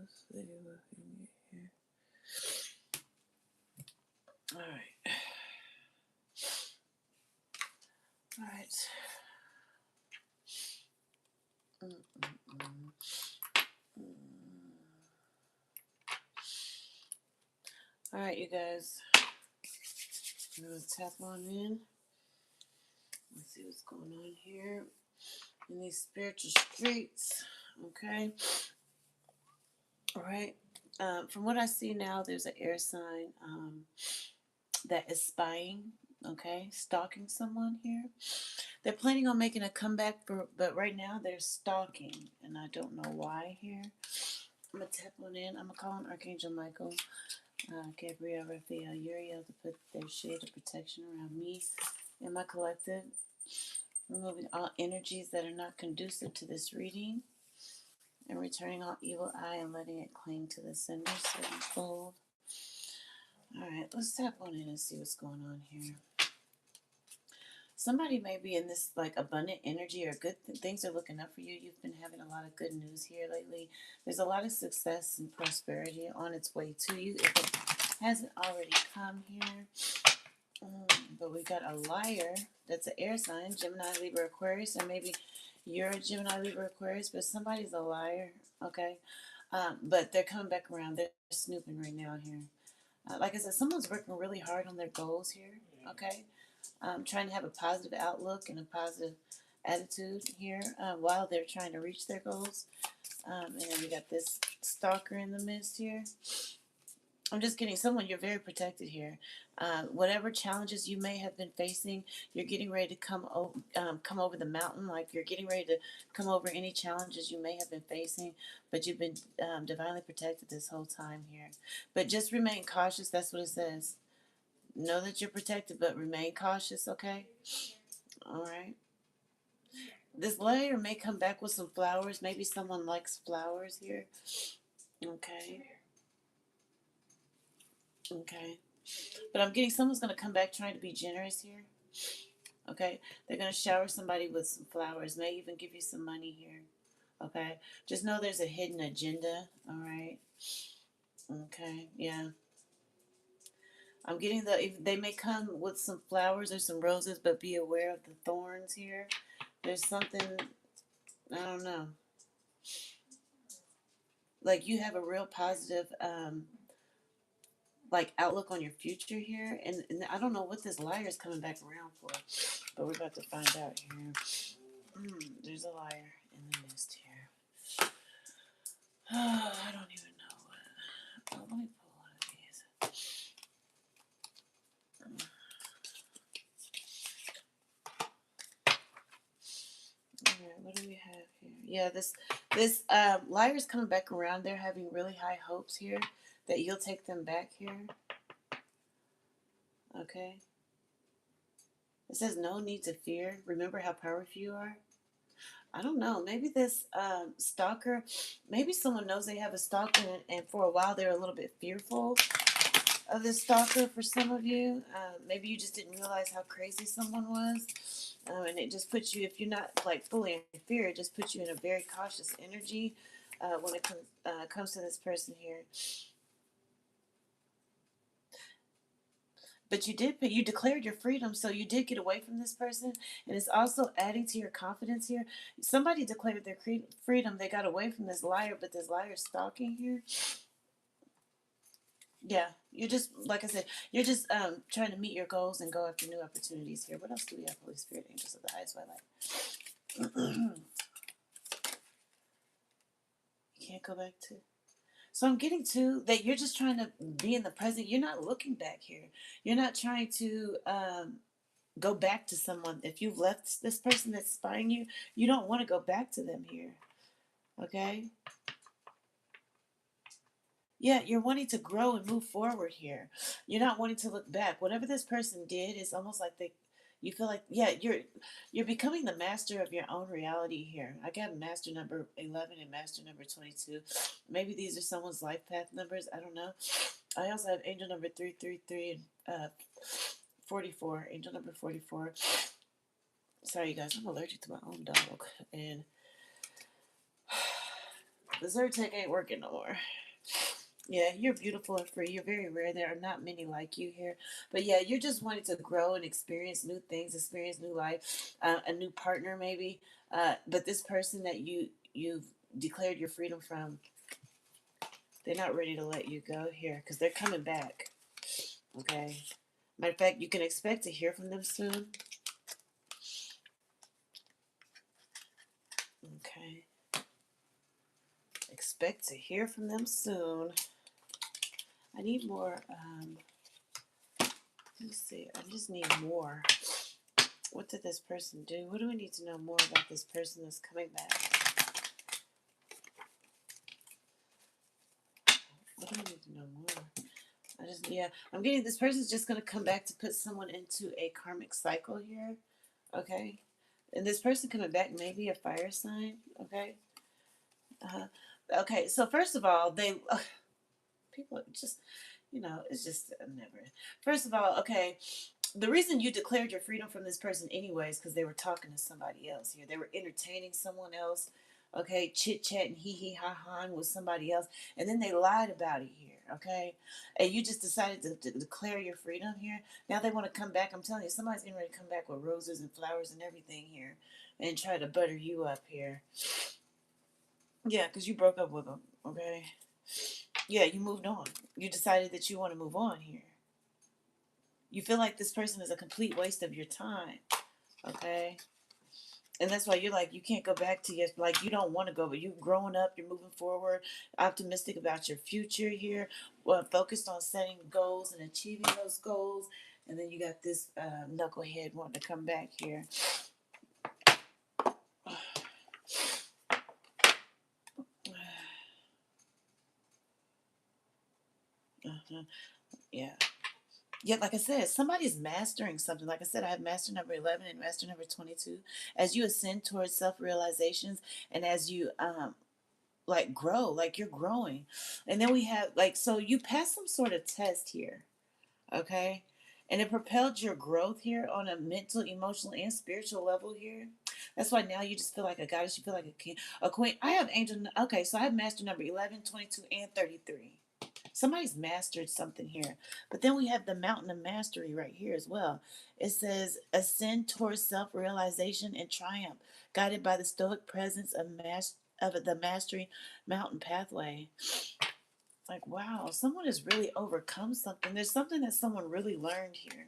let's see what we need here. All right. All right. All right, you guys. I'm going to tap on in. Let's see what's going on here in these spiritual streets. Okay. All right. From what I see now, there's an air sign that is spying. Okay, stalking someone here. They're planning on making a comeback, but right now they're stalking, and I don't know why here. I'm gonna tap on in. I'm gonna call on Archangel Michael, Gabriel, Raphael, Uriel to put their shade of protection around me and my collective, removing all energies that are not conducive to this reading, and returning all evil eye and letting it cling to the sender sevenfold. All right, let's tap on in and see what's going on here. Somebody may be in this like abundant energy or good things are looking up for you. You've been having a lot of good news here lately. There's a lot of success and prosperity on its way to you if it hasn't already come here. But we got a liar. That's an air sign, Gemini, Libra, Aquarius, and maybe you're a Gemini, Libra, Aquarius, but somebody's a liar. Okay, but they're coming back around. They're snooping right now here. Like I said, someone's working really hard on their goals here, okay? Trying to have a positive outlook and a positive attitude here while they're trying to reach their goals. And then we got this stalker in the midst here. I'm just kidding. Someone, you're very protected here. Whatever challenges you may have been facing, you're getting ready to come over the mountain. Like you're getting ready to come over any challenges you may have been facing, but you've been divinely protected this whole time here. But just remain cautious. That's what it says. Know that you're protected, but remain cautious, okay? All right. This layer may come back with some flowers. Maybe someone likes flowers here. Okay. Okay. But I'm getting someone's going to come back trying to be generous here. Okay. They're going to shower somebody with some flowers. May even give you some money here. Okay. Just know there's a hidden agenda. All right. Okay. Yeah. I'm getting they may come with some flowers or some roses, but be aware of the thorns here. There's something, I don't know. Like you have a real positive like outlook on your future here, and I don't know what this liar is coming back around for, but we're about to find out here. There's a liar in the mist here. I don't even know what. Let me pull one of these. All right, what do we have here? Yeah, this liar's coming back around. They're having really high hopes here that you'll take them back here. Okay. It says no need to fear. Remember how powerful you are. I don't know. Maybe this stalker, maybe someone knows they have a stalker, and for a while they're a little bit fearful of this stalker for some of you. Maybe you just didn't realize how crazy someone was. And it just puts you, if you're not like fully in fear, it just puts you in a very cautious energy when it comes to this person here. But you declared your freedom, so you did get away from this person, and it's also adding to your confidence here. Somebody declared their freedom, they got away from this liar, but this liar is stalking here. Yeah, you're just, like I said, you're just trying to meet your goals and go after new opportunities here. What else do we have? Holy Spirit, angels of the highest white light. You can't go back to. So I'm getting to that you're just trying to be in the present. You're not looking back here. You're not trying to go back to someone. If you've left this person that's spying you, you don't want to go back to them here. Okay? Yeah, you're wanting to grow and move forward here. You're not wanting to look back. Whatever this person did is almost like you feel like, yeah, you're becoming the master of your own reality here. I got master number 11 and master number 22. Maybe these are someone's life path numbers. I don't know. I also have angel number 333 and 44. Angel number 44. Sorry, you guys. I'm allergic to my own dog. And The Zyrtec ain't working no more. Yeah, you're beautiful and free. You're very rare. There are not many like you here. But yeah, you're just wanting to grow and experience new things, experience new life, a new partner maybe. But this person that you've declared your freedom from, they're not ready to let you go here because they're coming back. Okay. Matter of fact, you can expect to hear from them soon. Okay. Expect to hear from them soon. I need more. Let me see. I just need more. What did this person do? What do we need to know more about this person that's coming back? What do we need to know more? Yeah, I'm getting this person's just going to come back to put someone into a karmic cycle here. Okay. And this person coming back may be a fire sign. Okay. Uh, okay. So, first of all, people just, it's just never. First of all, okay, the reason you declared your freedom from this person anyway is because they were talking to somebody else here. They were entertaining someone else, okay, chit chatting, hee hee ha ha with somebody else, and then they lied about it here, okay, and you just decided to declare your freedom here. Now they want to come back. I'm telling you, somebody's getting ready to come back with roses and flowers and everything here, and try to butter you up here. Yeah, because you broke up with them, okay. Yeah, you moved on. You decided that you want to move on here. You feel like this person is a complete waste of your time, okay? And that's why you're like, you can't go back to your, like, you don't want to go, but you're growing up, you're moving forward, optimistic about your future here, well, focused on setting goals and achieving those goals. And then you got this knucklehead wanting to come back here. Uh-huh. Yeah. Yeah, like I said, somebody's mastering something. Like I said, I have master number 11 and master number 22. As you ascend towards self realizations and as you like grow, like you're growing. And then we have like, so you passed some sort of test here, okay? And it propelled your growth here on a mental, emotional, and spiritual level here. That's why now you just feel like a goddess. You feel like a king, a queen. I have angel. Okay, so I have master number 11, 22, and 33. Somebody's mastered something here. But then we have the mountain of mastery right here as well. It says, ascend towards self realization and triumph, guided by the stoic presence of the mastery mountain pathway. Like, wow, someone has really overcome something. There's something that someone really learned here.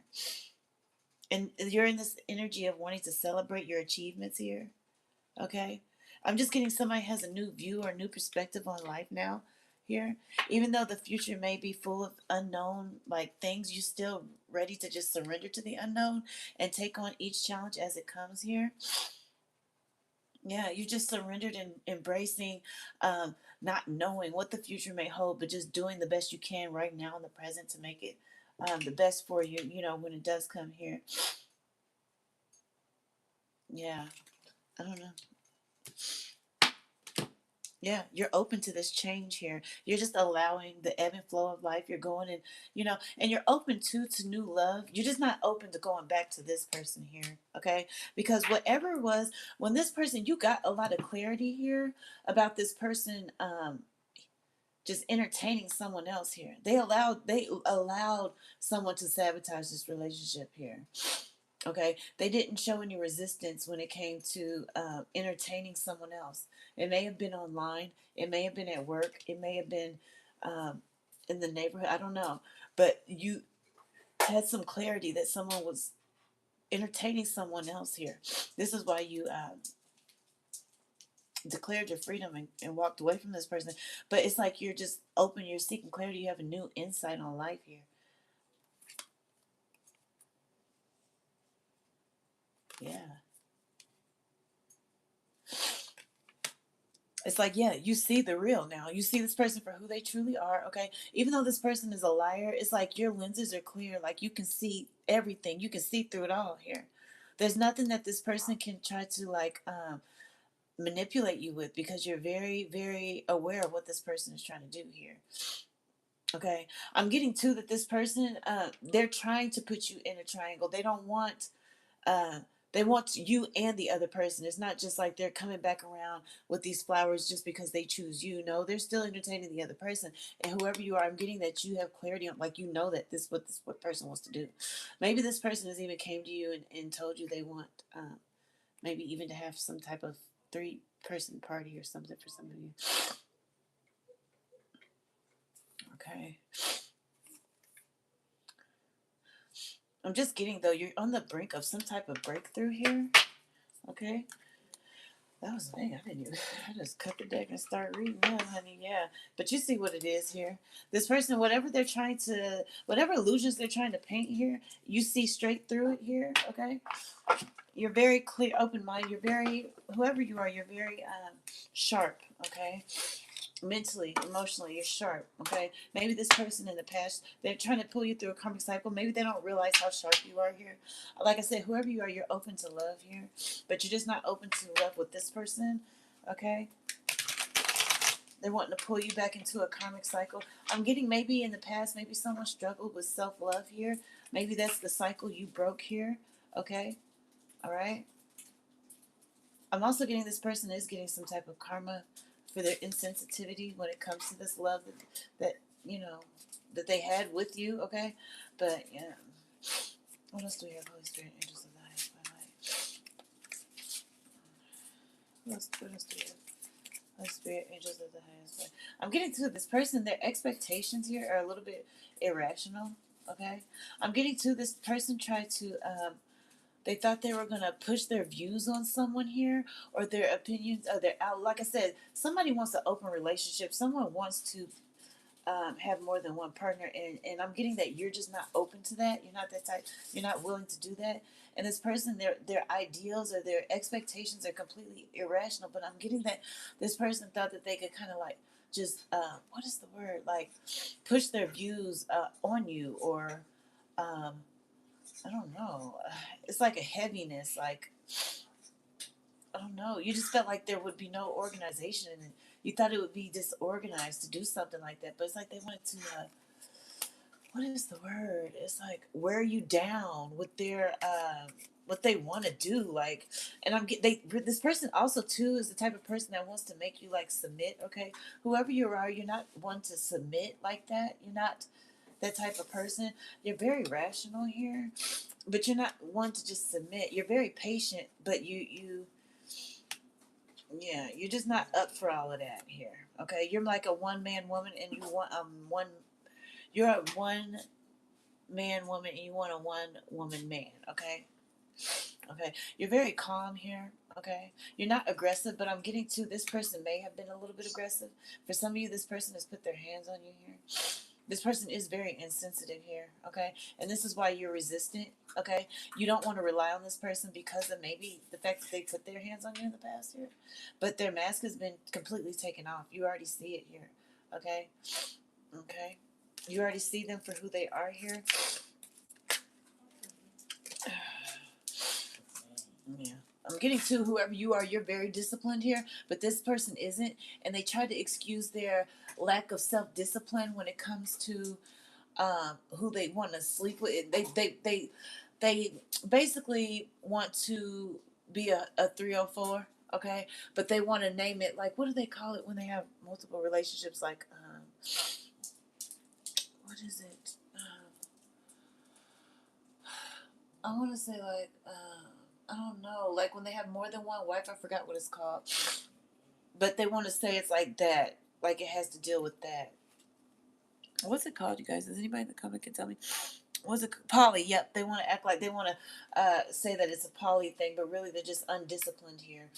And you're in this energy of wanting to celebrate your achievements here. Okay. I'm just getting somebody has a new view or new perspective on life now here. Even though the future may be full of unknown like things, you still ready to just surrender to the unknown and take on each challenge as it comes here. Yeah, you just surrendered and embracing not knowing what the future may hold, but just doing the best you can right now in the present to make it the best for you, when it does come here. Yeah, I don't know. Yeah, you're open to this change here. You're just allowing the ebb and flow of life. You're going and and you're open to new love. You're just not open to going back to this person here, okay? Because whatever it was, when this person, you got a lot of clarity here about this person just entertaining someone else here. They allowed someone to sabotage this relationship here. Okay, they didn't show any resistance when it came to entertaining someone else. It may have been online, it may have been at work, it may have been um, in the neighborhood. I don't know, but you had some clarity that someone was entertaining someone else here. This is why you declared your freedom and walked away from this person. But it's like you're just open, you're seeking clarity, you have a new insight on life here. Yeah. It's like, yeah, you see the real now. You see this person for who they truly are, okay? Even though this person is a liar, it's like your lenses are clear. Like you can see everything. You can see through it all here. There's nothing that this person can try to like manipulate you with because you're very, very aware of what this person is trying to do here. Okay, I'm getting to that this person, they're trying to put you in a triangle. They don't want They want you and the other person. It's not just like they're coming back around with these flowers just because they choose you. No, they're still entertaining the other person. And whoever you are, I'm getting that you have clarity on, like, you know that this what person wants to do. Maybe this person has even came to you and told you they want, maybe even to have some type of 3-person party or something for some of you. Okay. I'm just getting, though, you're on the brink of some type of breakthrough here. Okay. That was me. I didn't even. I just cut the deck and start reading that, honey. Yeah, but you see what it is here. This person, whatever they're trying to, whatever illusions they're trying to paint here, you see straight through it here. Okay, you're very clear, open minded. You're very, whoever you are, you're very sharp. Okay, mentally, emotionally, you're sharp. Okay, maybe this person in the past, they're trying to pull you through a karmic cycle. Maybe they don't realize how sharp you are here. Like I said, whoever you are, you're open to love here, but you're just not open to love with this person. Okay, they're wanting to pull you back into a karmic cycle. I'm getting, maybe in the past, maybe someone struggled with self-love here. Maybe that's the cycle you broke here. Okay, all right. I'm also getting this person is getting some type of karma for their insensitivity when it comes to this love that you know that they had with you. Okay, but yeah. What else do we have? Holy Spirit, angels of the highest by light. What else do we have? Holy Spirit, angels of the highest by. I'm getting to this person. Their expectations here are a little bit irrational. Okay, I'm getting to this person tried to they thought they were going to push their views on someone here or their opinions or their out. Like I said, somebody wants an open relationship. Someone wants to have more than one partner. And I'm getting that you're just not open to that. You're not that type. You're not willing to do that. And this person, their ideals or their expectations are completely irrational. But I'm getting that this person thought that they could kind of like just, what is the word? Like push their views on you or, I don't know. It's like a heaviness. Like, I don't know. You just felt like there would be no organization, and you thought it would be disorganized to do something like that. But it's like they wanted to. What is the word? It's like wear you down with their what they want to do. Like, and I'm get they. This person also too is the type of person that wants to make you like submit. Okay, whoever you are, you're not one to submit like that. You're not that type of person. You're very rational here, but you're not one to just submit. You're very patient, but yeah, you're just not up for all of that here. Okay, you're like a one man woman, and you want one. You're a one man woman, and you want a one woman man. Okay, okay. You're very calm here. Okay, you're not aggressive, but I'm getting to this person may have been a little bit aggressive. For some of you, this person has put their hands on you here. This person is very insensitive here, okay? And this is why you're resistant, okay? You don't want to rely on this person because of maybe the fact that they put their hands on you in the past here. But their mask has been completely taken off. You already see it here, okay? Okay? You already see them for who they are here. Yeah. I'm getting to whoever you are, you're very disciplined here, but this person isn't. And they try to excuse their lack of self discipline when it comes to who they want to sleep with. They basically want to be a 304, okay? But they want to name it like, what do they call it when they have multiple relationships? Like, what is it? I want to say like, I don't know, like when they have more than one wife. I forgot what it's called, but they want to say it's like that, like it has to deal with that. What's it called, you guys? Does anybody in the comment can tell me? Was it poly? Yep. They want to act like they want to say that it's a poly thing, but really they're just undisciplined here.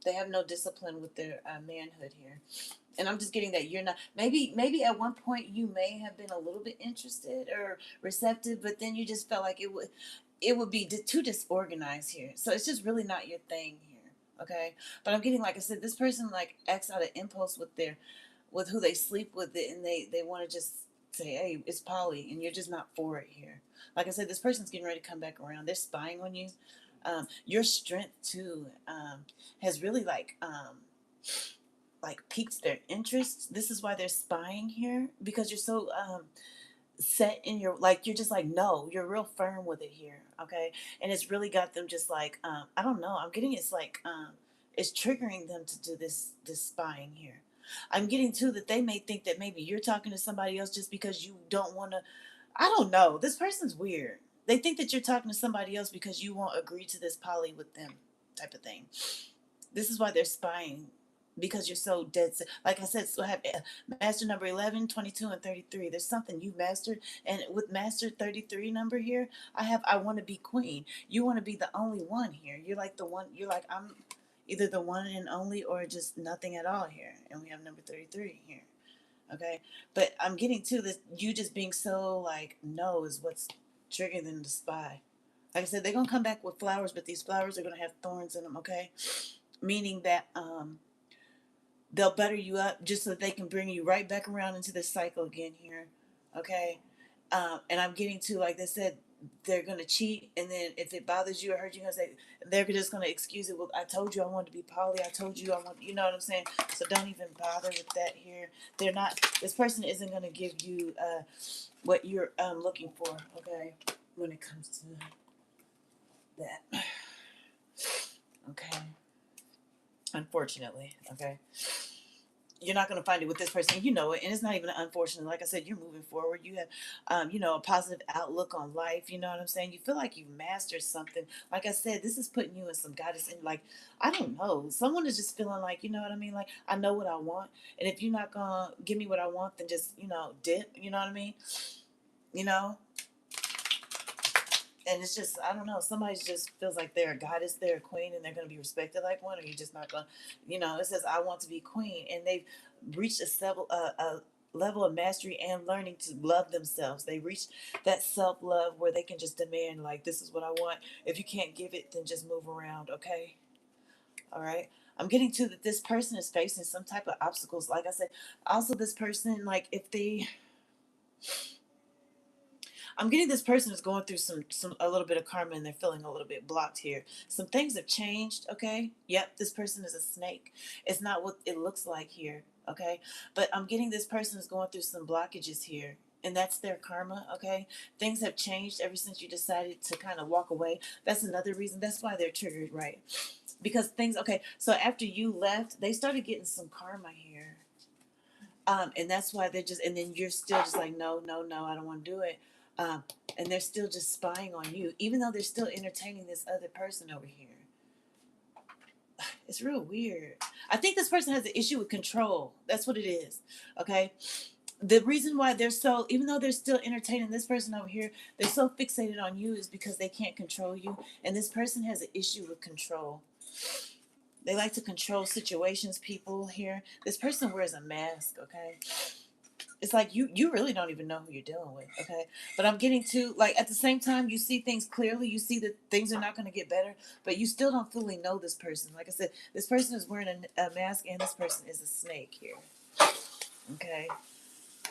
They have no discipline with their manhood here. And I'm just getting that you're not. Maybe at one point you may have been a little bit interested or receptive, but then you just felt like it would be too disorganized here. So it's just really not your thing here. Okay. But I'm getting, like I said, this person like acts out of impulse with who they sleep with it, and they want to just say, hey, it's poly, and you're just not for it here. Like I said, this person's getting ready to come back around. They're spying on you. Your strength too has really like piqued their interest. This is why they're spying here, because you're so set in your, like, you're just like, no, you're real firm with it here, okay? And it's really got them just like, I don't know, I'm getting, it's like, it's triggering them to do this spying here. I'm getting too that they may think that maybe you're talking to somebody else just because you don't want to, I don't know, this person's weird. They think that you're talking to somebody else because you won't agree to this poly with them type of thing. This is why they're spying, because you're so dead set. Like I said, so I have master number 11, 22, and 33. There's something you mastered. And with master 33 number here, I want to be queen. You want to be the only one here. You're like the one, you're like, I'm either the one and only or just nothing at all here. And we have number 33 here. Okay. But I'm getting to this, you just being so like, no, is what's triggering them to spy. Like I said, they're going to come back with flowers, but these flowers are going to have thorns in them. Okay. Meaning that they'll butter you up just so that they can bring you right back around into this cycle again here, okay? And I'm getting to, like they said, they're gonna cheat, and then if it bothers you or hurts you, gonna say they're just gonna excuse it. Well, I told you I wanted to be poly. I told you I want, you know what I'm saying? So don't even bother with that here. They're not. This person isn't gonna give you what you're looking for, okay? When it comes to that, okay. Unfortunately, okay. You're not going to find it with this person. You know it, and it's not even unfortunate. Like I said, you're moving forward. You have, a positive outlook on life. You know what I'm saying? You feel like you've mastered something. Like I said, this is putting you in some goddess. And like, I don't know. Someone is just feeling like, you know what I mean? Like, I know what I want, and if you're not gonna give me what I want, then just dip. You know what I mean? You know. And it's just, I don't know, somebody just feels like they're a goddess, they're a queen, and they're going to be respected like one, or you're just not going to, it says, I want to be queen. And they've reached a level of mastery and learning to love themselves. They reached that self love where they can just demand, like, this is what I want. If you can't give it, then just move around, okay? All right. I'm getting to that this person is facing some type of obstacles. Like I said, also, this person, like, if they, I'm getting this person is going through some a little bit of karma and they're feeling a little bit blocked here. Some things have changed, okay? Yep, this person is a snake. It's not what it looks like here, okay? But I'm getting this person is going through some blockages here. And that's their karma, okay? Things have changed ever since you decided to kind of walk away. That's another reason. That's why they're triggered, right? Because things, okay, so after you left, they started getting some karma here. And that's why they're just, and then you're still just like, no, no, no, I don't want to do it. Um, and they're still just spying on you, even though they're still entertaining this other person over here. It's real weird. I think this person has an issue with control. That's what it is. Okay. The reason why they're so, even though they're still entertaining this person over here, they're so fixated on you is because they can't control you. And this person has an issue with control. They like to control situations, people here. This person wears a mask, okay? It's like you really don't even know who you're dealing with, okay? But I'm getting to, like, at the same time, you see things clearly. You see that things are not going to get better, but you still don't fully know this person. Like I said, this person is wearing a mask, and this person is a snake here, okay?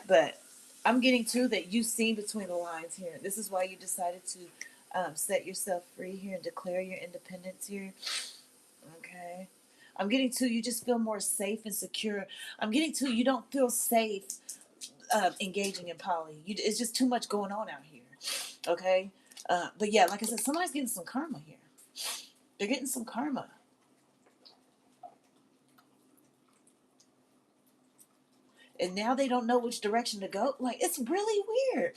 But I'm getting to that you see between the lines here. This is why you decided to set yourself free here and declare your independence here, okay? I'm getting to you just feel more safe and secure. I'm getting to you don't feel safe engaging in poly. It's just too much going on out here. Okay? But yeah, like I said, somebody's getting some karma here. They're getting some karma. And now they don't know which direction to go. Like, it's really weird.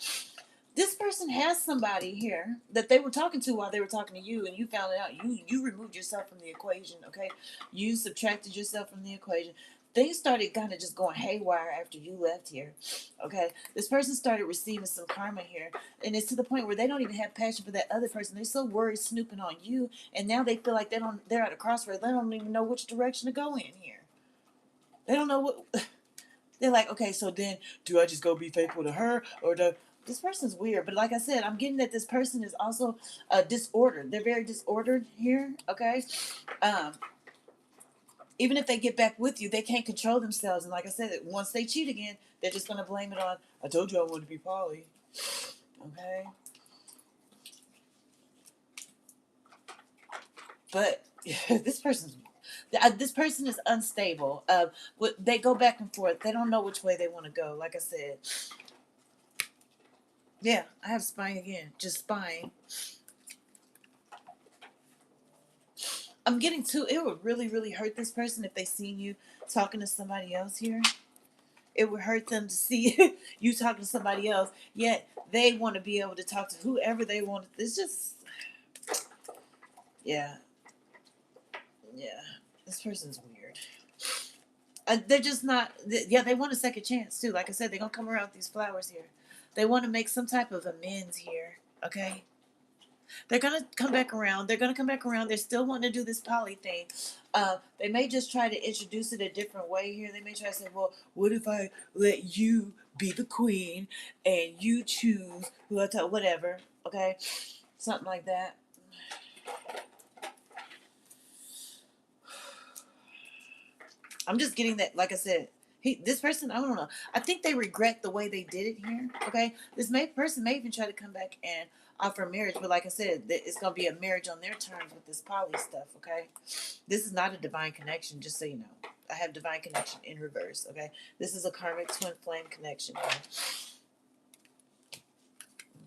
This person has somebody here that they were talking to while they were talking to you, and you found it out. You removed yourself from the equation, okay? You subtracted yourself from the equation. Things started kind of just going haywire after you left here, okay? This person started receiving some karma here, and it's to the point where they don't even have passion for that other person. They're so worried snooping on you, and now they feel like they're at a crossroads. They don't even know which direction to go in here. They don't know what. They're like, okay, so then do I just go be faithful to her, or do this person's weird? But like I said, I'm getting that this person is also disordered. They're very disordered here, okay? Um, Even if they get back with you, they can't control themselves. And like I said, once they cheat again, they're just going to blame it on, I told you I wanted to be poly, okay? But this person is unstable. They go back and forth. They don't know which way they want to go. Like I said, Yeah, I have spying again. Just spying. I'm getting too. It would really, really hurt this person if they seen you talking to somebody else here. It would hurt them to see you talking to somebody else. Yet they want to be able to talk to whoever they want. It's just, yeah, yeah. This person's weird. They're just not. Yeah, they want a second chance too. Like I said, they're gonna come around with these flowers here. They want to make some type of amends here. Okay, they're gonna come back around. They're gonna come back around. They're still wanting to do this poly thing. They may just try to introduce it a different way here. They may try to say, "Well, what if I let you be the queen and you choose who I tell?" Whatever. Okay, something like that. I'm just getting that. Like I said, this person, I don't know. I think they regret the way they did it here. Okay, person may even try to come back and offer marriage, but like I said, it's gonna be a marriage on their terms with this poly stuff. Okay, this is not a divine connection. Just so you know, I have divine connection in reverse. Okay, this is a karmic twin flame connection.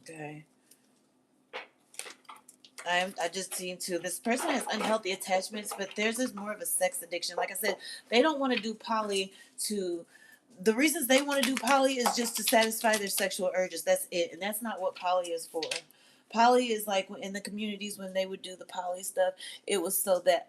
Okay. I just seen too. This person has unhealthy attachments, but theirs is more of a sex addiction. Like I said, they don't want to do poly to. The reasons they want to do poly is just to satisfy their sexual urges. That's it, and that's not what poly is for. Poly is like in the communities when they would do the poly stuff. It was so that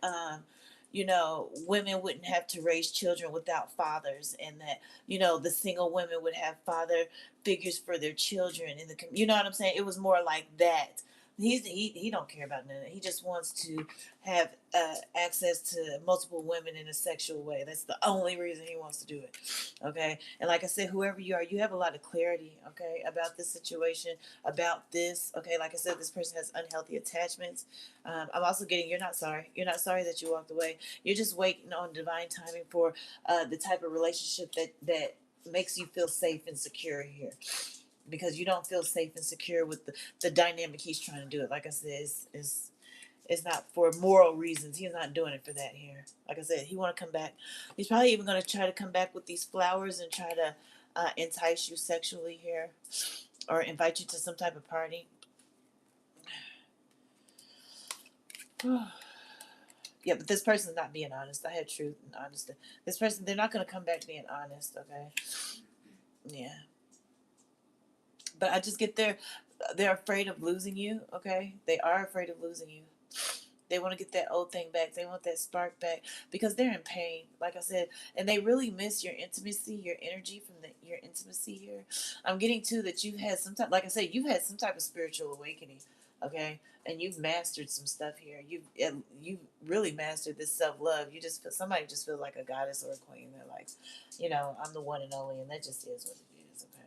women wouldn't have to raise children without fathers, and that the single women would have father figures for their children in the. You know what I'm saying? It was more like that. He don't care about none of that. He just wants to have access to multiple women in a sexual way. That's the only reason he wants to do it. Okay, and like I said, whoever you are, you have a lot of clarity. Okay, about this situation, about this. Okay, like I said, this person has unhealthy attachments. I'm also getting you're not sorry. You're not sorry that you walked away. You're just waiting on divine timing for the type of relationship that makes you feel safe and secure here, because you don't feel safe and secure with the dynamic he's trying to do it. Like I said, it's not for moral reasons. He's not doing it for that here. Like I said, he want to come back. He's probably even going to try to come back with these flowers and try to entice you sexually here, or invite you to some type of party. Yeah, but this person's not being honest. I had truth and honesty. This person, they're not going to come back being honest. Okay. Yeah. But I just get they're afraid of losing you. Okay, they are afraid of losing you. They want to get that old thing back. They want that spark back because they're in pain, like I said, and they really miss your intimacy, your energy from your intimacy here. I'm getting to that you've had some type, like I said, you've had some type of spiritual awakening, okay, and you've mastered some stuff here. You've really mastered this self love. You just somebody just feels like a goddess or a queen. They're like, I'm the one and only, and that just is what it is, okay.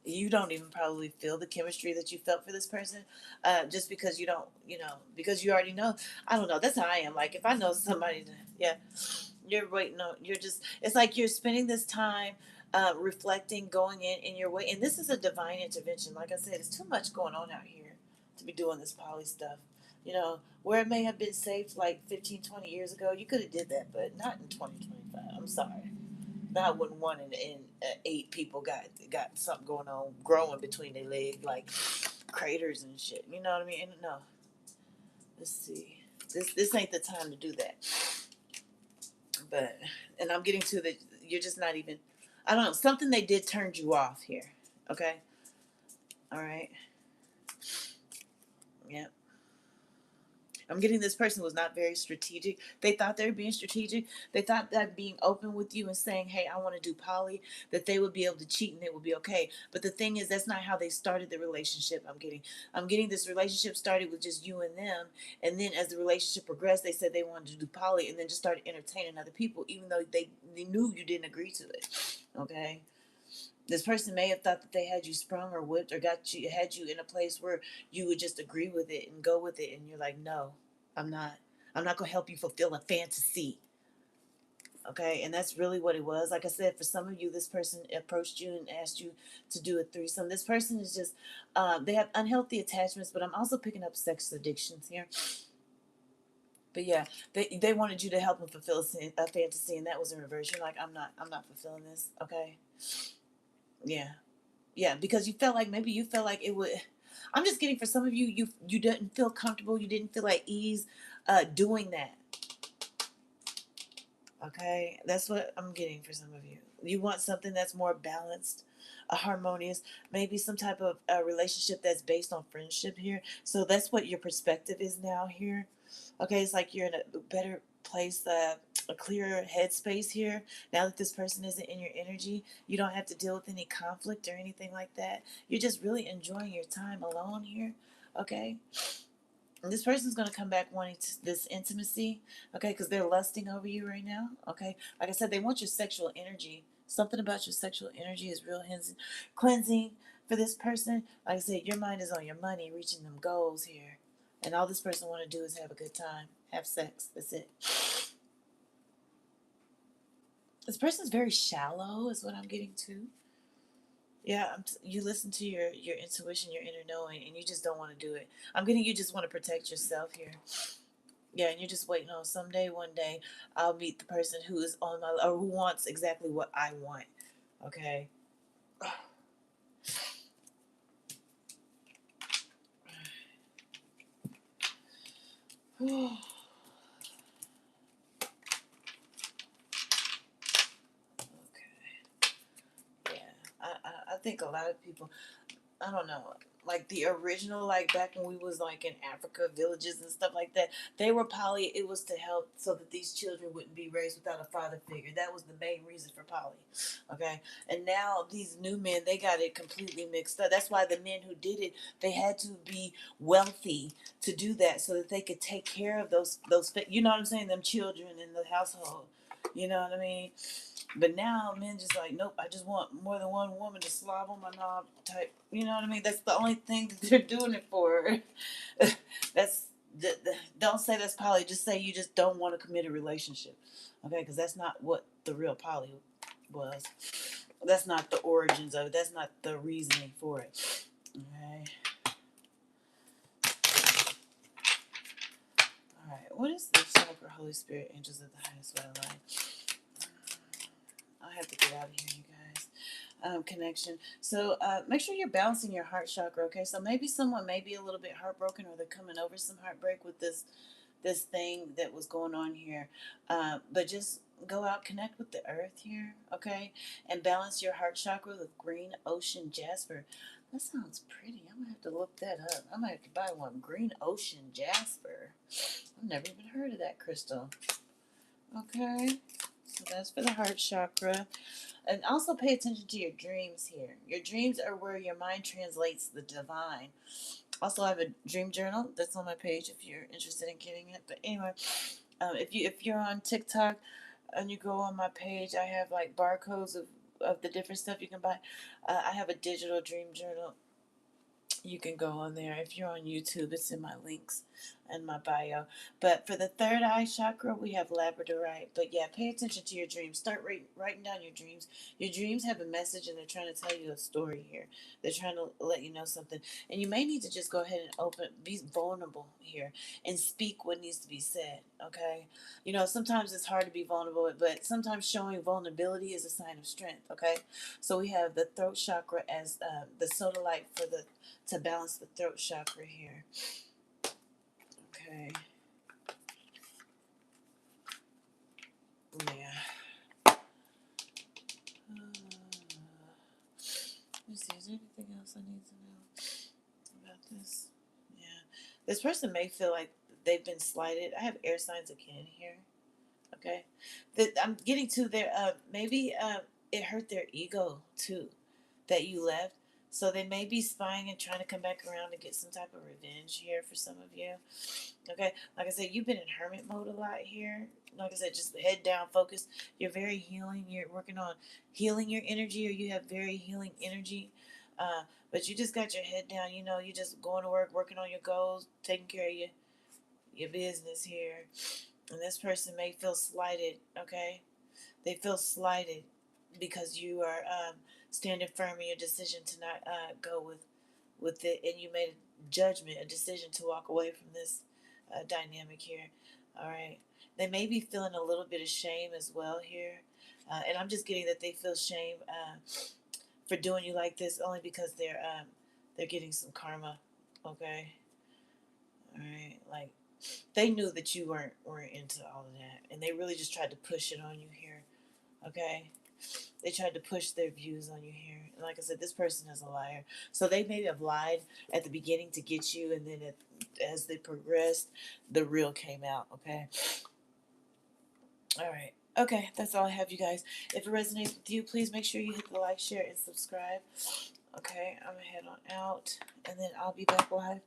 You don't even probably feel the chemistry that you felt for this person, just because you don't, because you already know. I don't know. That's how I am. Like if I know somebody, yeah, you're waiting on. You're just. It's like you're spending this time, reflecting, going in your way, and this is a divine intervention. Like I said, it's too much going on out here to be doing this poly stuff. Where it may have been safe like 15, 20 years ago, you could have did that, but not in 2025. I'm sorry. Not when one in eight people got something going on, growing between their legs, like craters and shit. You know what I mean? No. Let's see. This ain't the time to do that. But and I'm getting to the you're just not even. I don't know. Something they did turned you off here. Okay. All right. Yeah. I'm getting this person was not very strategic. They thought they were being strategic. They thought that being open with you and saying, hey, I want to do poly, that they would be able to cheat and it would be okay. But the thing is, that's not how they started the relationship. I'm getting this relationship started with just you and them. And then as the relationship progressed, they said they wanted to do poly and then just started entertaining other people, even though they knew you didn't agree to it. Okay. This person may have thought that they had you sprung or whipped or had you in a place where you would just agree with it and go with it, and you're like, no, I'm not. I'm not gonna help you fulfill a fantasy. Okay, and that's really what it was. Like I said, for some of you, this person approached you and asked you to do a threesome. This person is just, they have unhealthy attachments, but I'm also picking up sex addictions here. But yeah, they wanted you to help them fulfill a fantasy, and that was in reverse. You're like, I'm not fulfilling this. Okay. Yeah. Yeah, because you felt like maybe you felt like it would. I'm just getting for some of you, you didn't feel comfortable, you didn't feel at ease doing that. Okay, that's what I'm getting for some of you. You want something that's more balanced, harmonious, maybe some type of relationship that's based on friendship here. So that's what your perspective is now here. Okay, it's like you're in a better place, a clearer headspace here. Now that this person isn't in your energy, you don't have to deal with any conflict or anything like that. You're just really enjoying your time alone here. Okay, this person's going to come back wanting this intimacy, okay, because they're lusting over you right now, okay. Like I said, they want your sexual energy. Something about your sexual energy is real cleansing for this person. Like I said, your mind is on your money, reaching them goals here, and all this person want to do is have a good time, have sex. That's it. This person's very shallow is what I'm getting to. Yeah, you listen to your intuition, your inner knowing, and you just don't want to do it. I'm getting you just want to protect yourself here. Yeah, and you're just waiting on someday, one day, I'll meet the person who is on my or who wants exactly what I want. Okay. Okay. Yeah, I think a lot of people, I don't know, like the original, like back when we was like in Africa villages and stuff like that, they were poly. It was to help so that these children wouldn't be raised without a father figure. That was the main reason for poly. Okay, and now these new men, they got it completely mixed up. That's why the men who did it, they had to be wealthy to do that so that they could take care of those. You know what I'm saying? Them children in the household. You know what I mean? But now men just like, nope, I just want more than one woman to slob on my knob type. You know what I mean? That's the only thing that they're doing it for. that's don't say that's poly. Just say you just don't want to commit a relationship. Okay, because that's not what the real poly was. That's not the origins of it. That's not the reasoning for it. Okay. All right. What is the chakra, Holy Spirit, angels of the highest way of life? I have to get out of here, you guys. Connection. So make sure you're balancing your heart chakra. Okay, so maybe someone may be a little bit heartbroken, or they're coming over some heartbreak with this thing that was going on here. But just go out, connect with the earth here, okay, and balance your heart chakra with green ocean jasper. That sounds pretty. I'm gonna have to look that up. I might have to buy one. Green ocean jasper. I've never even heard of that crystal. Okay, so that's for the heart chakra. And also pay attention to your dreams here. Your dreams are where your mind translates the divine. Also, I have a dream journal that's on my page if you're interested in getting it. But anyway, if you're on TikTok and you go on my page, I have like barcodes of the different stuff you can buy. I have a digital dream journal. You can go on there. If you're on YouTube, it's in my links and my bio. But for the third eye chakra, we have labradorite. But yeah, pay attention to your dreams. Start writing down your dreams. Your dreams have a message, and they're trying to tell you a story here. They're trying to let you know something. And you may need to just go ahead and be vulnerable here and speak what needs to be said. Okay? You know, sometimes it's hard to be vulnerable, but sometimes showing vulnerability is a sign of strength. Okay? So we have the throat chakra as the sodalite for the to balance the throat chakra here. Okay. Yeah. Let me see. Is there anything else I need to know about this? Yeah. This person may feel like they've been slighted. I have air signs again here. Okay. That I'm getting to their maybe it hurt their ego too that you left. So they may be spying and trying to come back around and get some type of revenge here for some of you. Okay, like I said, you've been in hermit mode a lot here. Like I said, just head down, focus. You're very healing. You're working on healing your energy, or you have very healing energy. But you just got your head down. You know, you're just going to work, working on your goals, taking care of your business here. And this person may feel slighted. Okay, they feel slighted because you are standing firm in your decision to not go with it, and you made a judgment, a decision to walk away from this dynamic here. All right, they may be feeling a little bit of shame as well here, and I'm just getting that they feel shame for doing you like this, only because they're getting some karma. Okay, all right, like they knew that you weren't into all of that, and they really just tried to push it on you here. Okay, they tried to push their views on you here. And like I said, this person is a liar. So they maybe have lied at the beginning to get you, and then as they progressed, the real came out. Okay. All right. Okay, that's all I have, you guys. If it resonates with you, please make sure you hit the like, share, and subscribe. Okay, I'm gonna head on out, and then I'll be back live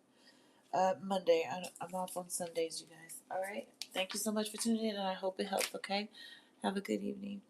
Monday. I'm off on Sundays, you guys. All right. Thank you so much for tuning in, and I hope it helps. Okay. Have a good evening.